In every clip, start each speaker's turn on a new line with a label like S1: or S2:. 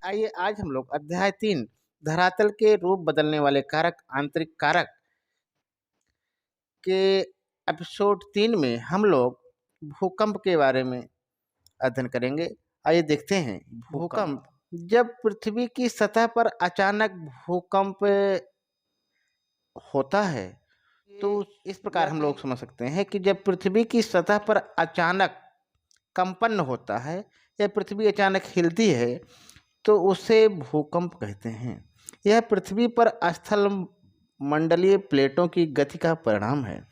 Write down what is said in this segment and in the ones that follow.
S1: आइए आज हम लोग अध्याय 3 धरातल के रूप बदलने वाले कारक आंतरिक कारक के एपिसोड 3 में हम लोग भूकंप के बारे में अध्ययन करेंगे। आइए देखते हैं भूकंप। जब पृथ्वी की सतह पर अचानक भूकंप होता है तो इस प्रकार हम लोग समझ सकते हैं कि जब पृथ्वी की सतह पर अचानक कंपन होता है या पृथ्वी अचानक हिलती है तो उसे भूकंप कहते हैं। यह पृथ्वी पर स्थल मंडलीय प्लेटों की गति का परिणाम है।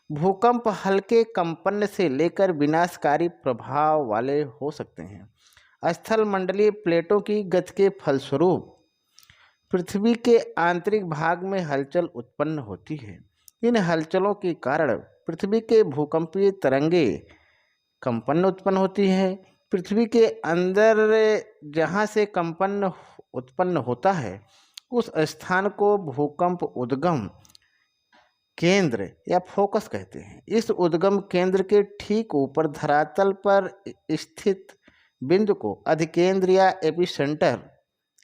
S1: भूकंप हल्के कंपन से लेकर विनाशकारी प्रभाव वाले हो सकते हैं। स्थल मंडलीय प्लेटों की गति के फलस्वरूप पृथ्वी के आंतरिक भाग में हलचल उत्पन्न होती है। इन हलचलों के कारण पृथ्वी के भूकंपीय तरंगे कंपन उत्पन्न होती है। पृथ्वी के अंदर जहाँ से कंपन उत्पन्न होता है उस स्थान को भूकंप उद्गम केंद्र या फोकस कहते हैं। इस उद्गम केंद्र के ठीक ऊपर धरातल पर स्थित बिंदु को अधिकेंद्र या एपिसेंटर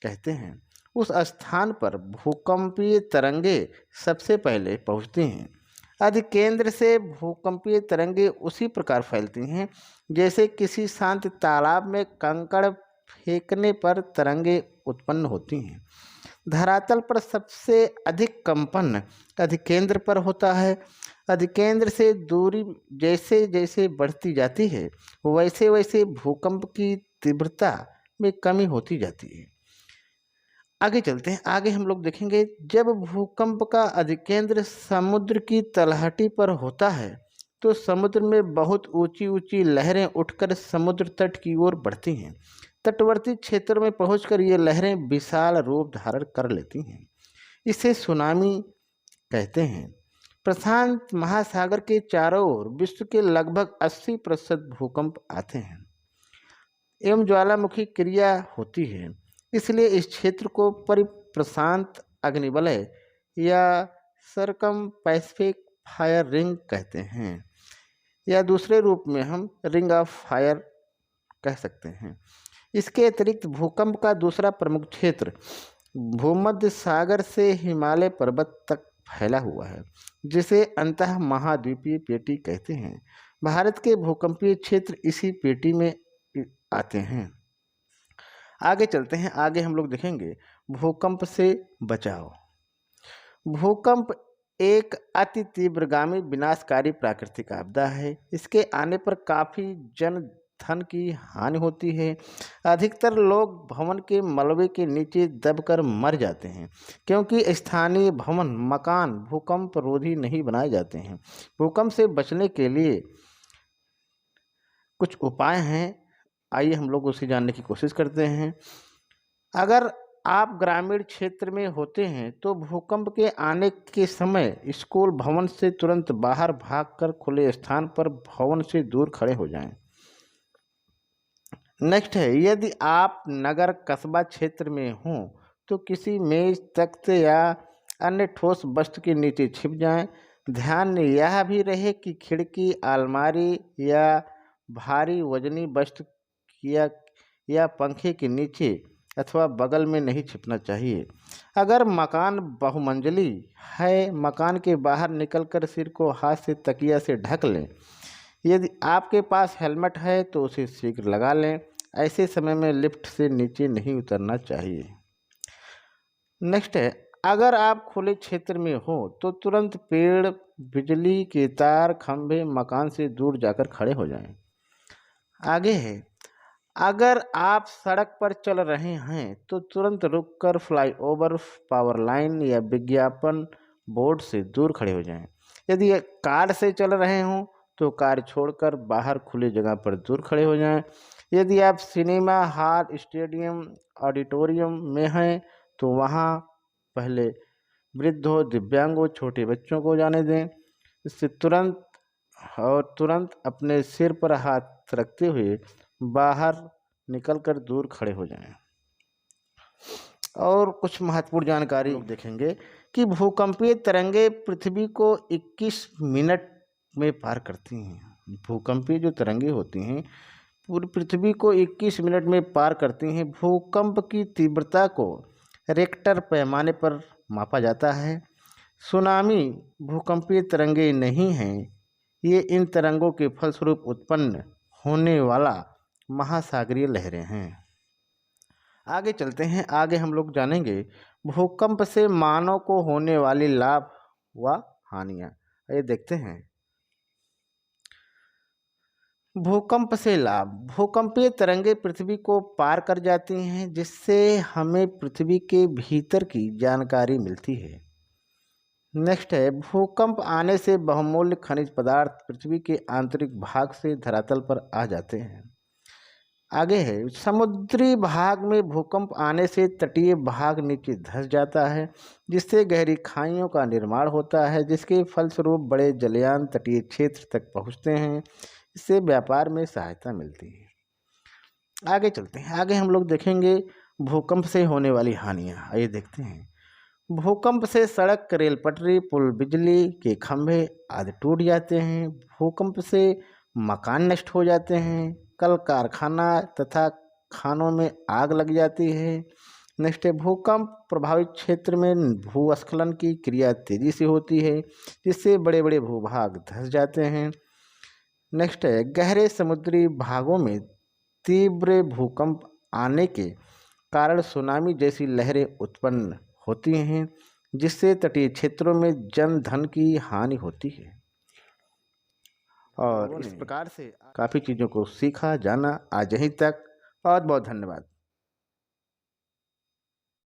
S1: कहते हैं। उस स्थान पर भूकंपीय तरंगे सबसे पहले पहुंचती हैं। अधिकेंद्र से भूकंपीय तरंगे उसी प्रकार फैलती हैं जैसे किसी शांत तालाब में कंकड़ फेंकने पर तरंगे उत्पन्न होती हैं। धरातल पर सबसे अधिक कंपन अधिकेंद्र पर होता है। अधिकेंद्र से दूरी जैसे जैसे बढ़ती जाती है वैसे वैसे भूकंप की तीव्रता में कमी होती जाती है। आगे चलते हैं। आगे हम लोग देखेंगे जब भूकंप का अधिकेंद्र समुद्र की तलहटी पर होता है तो समुद्र में बहुत ऊंची ऊंची लहरें उठकर समुद्र तट की ओर बढ़ती हैं। तटवर्ती क्षेत्रों में पहुंचकर ये लहरें विशाल रूप धारण कर लेती हैं। इसे सुनामी कहते हैं। प्रशांत महासागर के चारों ओर विश्व के लगभग 80% भूकंप आते हैं एवं ज्वालामुखी क्रिया होती है। इसलिए इस क्षेत्र को परिप्रशांत अग्निवलय या सरकम पैसिफिक फायर रिंग कहते हैं या दूसरे रूप में हम रिंग ऑफ फायर कह सकते हैं। इसके अतिरिक्त भूकंप का दूसरा प्रमुख क्षेत्र भूमध्य सागर से हिमालय पर्वत तक फैला हुआ है जिसे अंतः महाद्वीपीय पेटी कहते हैं। भारत के भूकंपीय क्षेत्र इसी पेटी में आते हैं। आगे चलते हैं। आगे हम लोग देखेंगे भूकंप से बचाव। भूकंप एक अति तीव्रगामी विनाशकारी प्राकृतिक आपदा है। इसके आने पर काफ़ी जन धन की हानि होती है। अधिकतर लोग भवन के मलबे के नीचे दबकर मर जाते हैं क्योंकि स्थानीय भवन मकान भूकंप रोधी नहीं बनाए जाते हैं। भूकंप से बचने के लिए कुछ उपाय हैं। आइए हम लोग उसे जानने की कोशिश करते हैं। अगर आप ग्रामीण क्षेत्र में होते हैं तो भूकंप के आने के समय स्कूल भवन से तुरंत बाहर भागकर खुले स्थान पर भवन से दूर खड़े हो जाएं। नेक्स्ट है, यदि आप नगर कस्बा क्षेत्र में हों तो किसी मेज तख्त या अन्य ठोस वस्तु के नीचे छिप जाएं। ध्यान यह भी रहे कि खिड़की अलमारी या भारी वजनी वस्तु या पंखे के नीचे अथवा बगल में नहीं छिपना चाहिए। अगर मकान बहुमंजिली है मकान के बाहर निकलकर सिर को हाथ से तकिया से ढक लें। यदि आपके पास हेलमेट है तो उसे शीघ्र लगा लें। ऐसे समय में लिफ्ट से नीचे नहीं उतरना चाहिए। नेक्स्ट है, अगर आप खुले क्षेत्र में हो तो तुरंत पेड़ बिजली के तार खंभे मकान से दूर जाकर खड़े हो जाएं। आगे है, अगर आप सड़क पर चल रहे हैं तो तुरंत रुककर फ्लाईओवर पावर लाइन या विज्ञापन बोर्ड से दूर खड़े हो जाएं। यदि कार से चल रहे हों तो कार छोड़कर बाहर खुली जगह पर दूर खड़े हो जाएं। यदि आप सिनेमा हॉल स्टेडियम ऑडिटोरियम में हैं तो वहां पहले वृद्धों दिव्यांगों छोटे बच्चों को जाने दें। इससे तुरंत अपने सिर पर हाथ रखते हुए बाहर निकलकर दूर खड़े हो जाएं। और कुछ महत्वपूर्ण जानकारी देखेंगे कि भूकंपीय तरंगे पृथ्वी को 21 मिनट में पार करती हैं। भूकंपीय जो तरंगे होती हैं पूरी पृथ्वी को 21 मिनट में पार करती हैं। भूकंप की तीव्रता को रिक्टर पैमाने पर मापा जाता है। सुनामी भूकंपीय तरंगें नहीं हैं, ये इन तरंगों के फलस्वरूप उत्पन्न होने वाला महासागरीय लहरें हैं। आगे चलते हैं, आगे हम लोग जानेंगे भूकंप से मानव को होने वाली लाभ व हानियाँ। ये देखते हैं। भूकंप से लाभ। भूकंपीय तरंगें पृथ्वी को पार कर जाती हैं, जिससे हमें पृथ्वी के भीतर की जानकारी मिलती है। नेक्स्ट है, भूकंप आने से बहुमूल्य खनिज पदार्थ पृथ्वी के आंतरिक भाग से धरातल पर आ जाते हैं। आगे है, समुद्री भाग में भूकंप आने से तटीय भाग नीचे धंस जाता है, जिससे गहरी खाइयों का निर्माण होता है, जिसके फलस्वरूप बड़े जलयान तटीय क्षेत्र तक पहुंचते हैं। इससे व्यापार में सहायता मिलती है। आगे चलते हैं, आगे हम लोग देखेंगे भूकंप से होने वाली हानियाँ। आइए देखते हैं। भूकंप से सड़क, रेल पटरी, पुल, बिजली के खंभे आदि टूट जाते हैं। भूकंप से मकान नष्ट हो जाते हैं। कल कारखाना तथा खानों में आग लग जाती है। नेक्स्ट है, भूकंप प्रभावित क्षेत्र में भूस्खलन की क्रिया तेजी से होती है, जिससे बड़े बड़े भूभाग धंस जाते हैं। नेक्स्ट है, गहरे समुद्री भागों में तीव्र भूकंप आने के कारण सुनामी जैसी लहरें उत्पन्न होती हैं, जिससे तटीय क्षेत्रों में जन धन की हानि होती है। और इस प्रकार से काफ़ी चीज़ों को सीखा, जाना। आज यहीं तक। बहुत बहुत धन्यवाद।